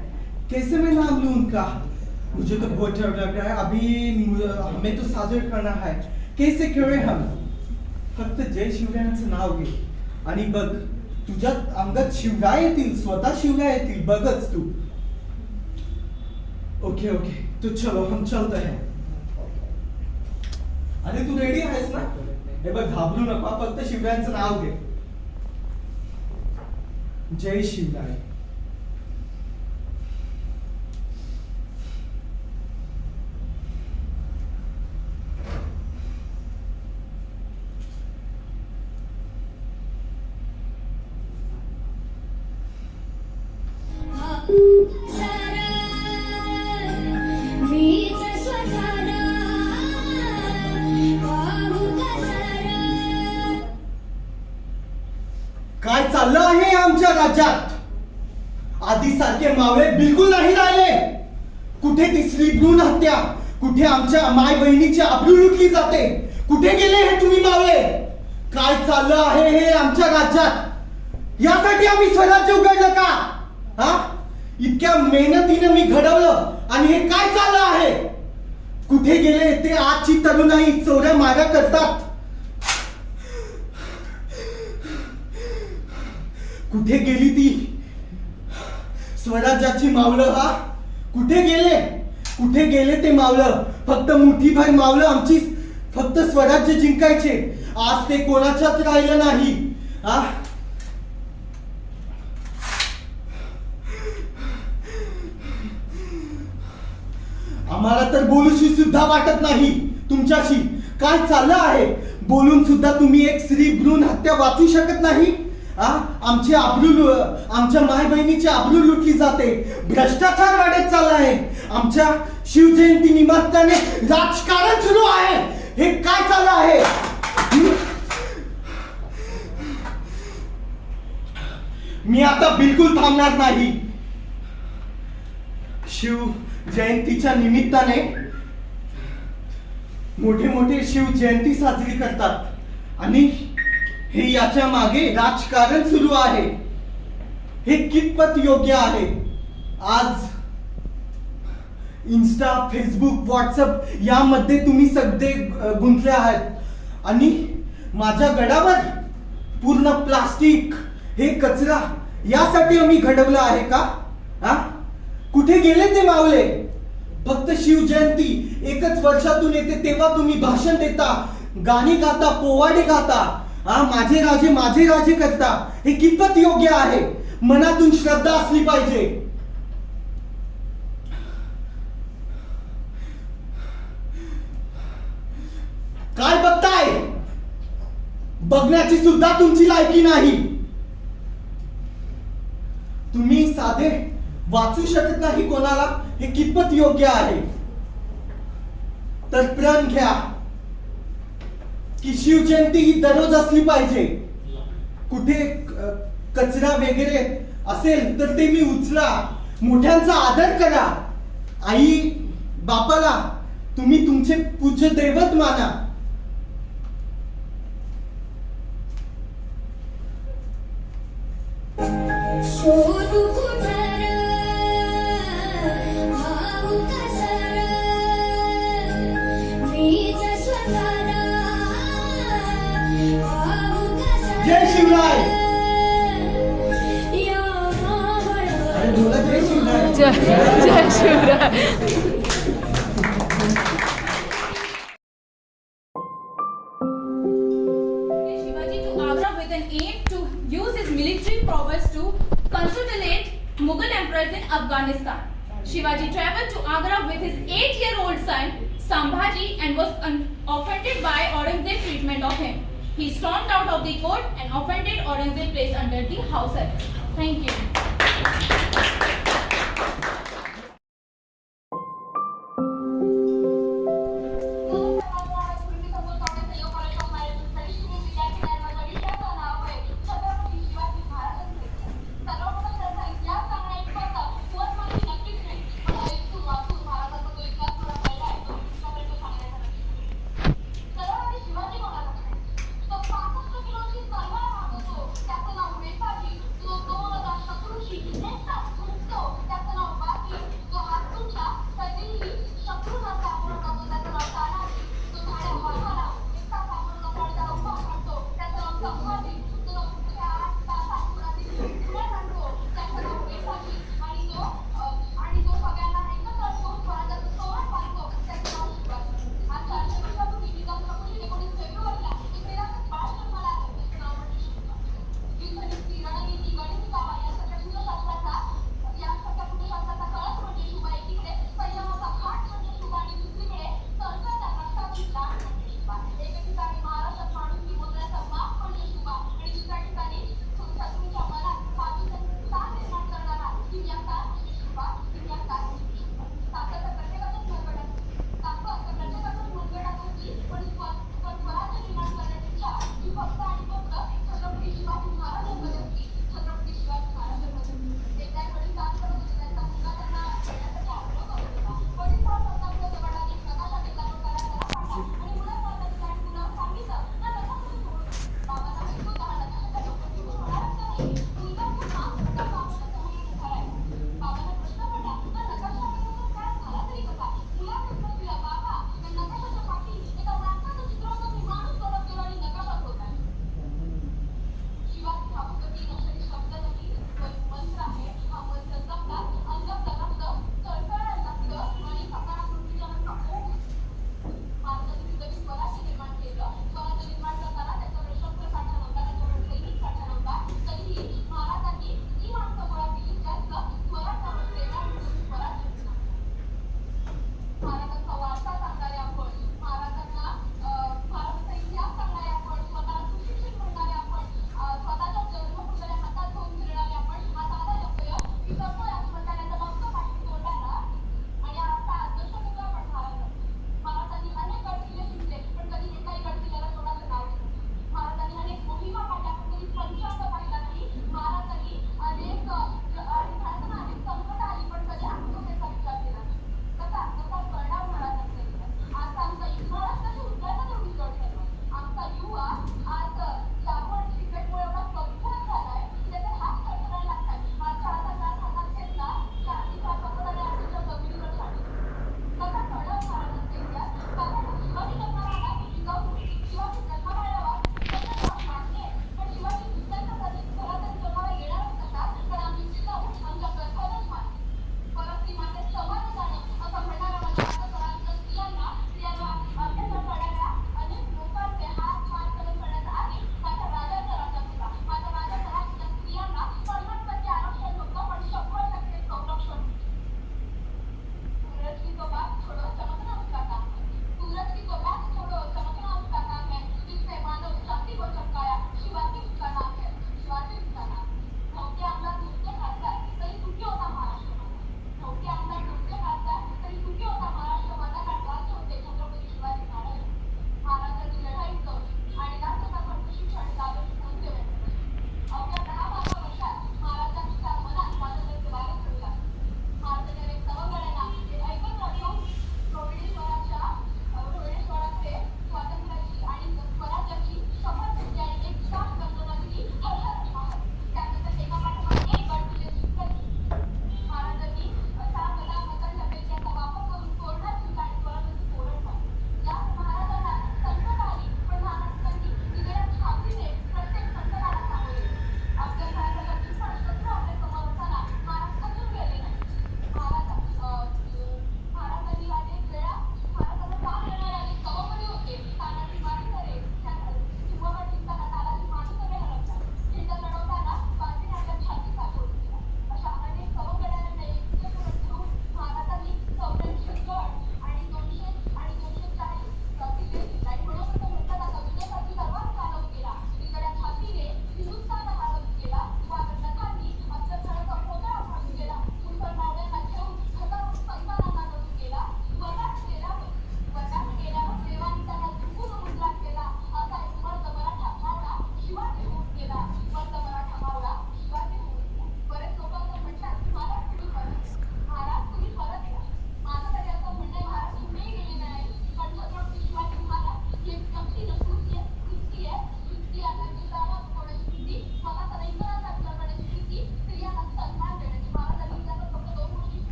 कैसे मैं नाम लूं उनका. मुझे तो बहुत डर लग रहा है. अभी हमें तो सादर करना है, कैसे खेळे हम. फक्त जय शिवरायांचं नाव घे आणि बघ तुझ्या अंगात शिवराय येतील, स्वतः शिवराय येतील. बघच तू. ओके ओके, तो चलो हम चलते हैं. अरे तू रेडी आहेस ना. हे बघ घाबरू नका, फक्त शिवरायांचं नाव घे. जय शिवराय. काय चाललं आहे आमच्या राज्यात. आधी सारखे मावळे बिलकुल नाही राहिले. कुठे ती स्त्री भ्रूण हत्या, कुठे आमच्या माय बहिणीची आबरू लुटली जाते. कुठे गेले हे तुम्ही मावळे. काय चाललं आहे हे आमच्या राज्यात. यासाठी आम्ही स्वराज्य उघडलं का. हा इतक्या मेहनतीने मी घडवलं आणि हे काय चाललं आहे. कुठे गेले ते आजची तरुणाई चोऱ्या माऱ्या करतात. कुठे गेली ती स्वराज्याची मावलं. हा कुठे गेले ते मावलं. फक्त मुठीभर मावलं आमची फक्त स्वराज्य जिंकायचे. आज ते कोणाच्याच राहिलं नाही. हा आम्हाला तर बोलूशी सुद्धा वाटत नाही तुमच्याशी. काय चाललं आहे. बोलून सुद्धा तुम्ही एक स्त्री भ्रूण हत्या वाचू शकत नाही. आमच्या माय बहिणीची आबरू लुटली जाते. भ्रष्टाचार वाढत चालला आहे. आमच्या शिवजयंती निमित्ताने राजकारण सुरू आहे. हे काय चाललं आहे. मी आता बिलकुल थांबणार नाही. शिव जयंतीच्या निमित्ताने मोठे मोठे शिव जयंती साजरी करतात आणि हे याच्या मागे राजकारण सुरू आहे. हे कितपत योग्य आहे. आज इन्स्टा, फेसबुक, व्हॉट्सअप यामध्ये तुम्ही सगळे गुंतले आहात आणि माझ्या गडावर पूर्ण प्लास्टिक हे कचरा यासाठी आम्ही घडवलं आहे का. हा कुठे गेले ते मावले. फक्त शिवजयंती एकच वर्षातून येते तेव्हा तुम्ही भाषण देता, गाणी गाता, पोवाडे गाता. माझे राजे करता. हे कितपत योग्य आहे. मनातून श्रद्धा असली पाहिजे. काय बघताय. बघण्याची सुद्धा तुमची लायकी नाही. तुम्ही साधे वाचू शकत नाही कोणाला. हे कितपत योग्य आहे. तर प्रण घ्या की शिवजयंती ही दररोज असली पाहिजे. कुठे कचरा वगैरे असेल तर ते मी उचला. मोठ्यांचा आदर करा. आई बापाला तुम्ही तुमचे पूज्य दैवत माना. मी जय शिवराय. अरे बोला जय शिवराय. जय Shivray. Shivaji to Agra with an aim to use his military prowess to consolidate Mughal emperors in Afghanistan. Shivaji traveled to Agra with his 8-year-old son Sambhaji and was offended by Aurangzeb's treatment of him. He stormed out of the court and offended Aurangzeb placed under the house arrest. Thank you.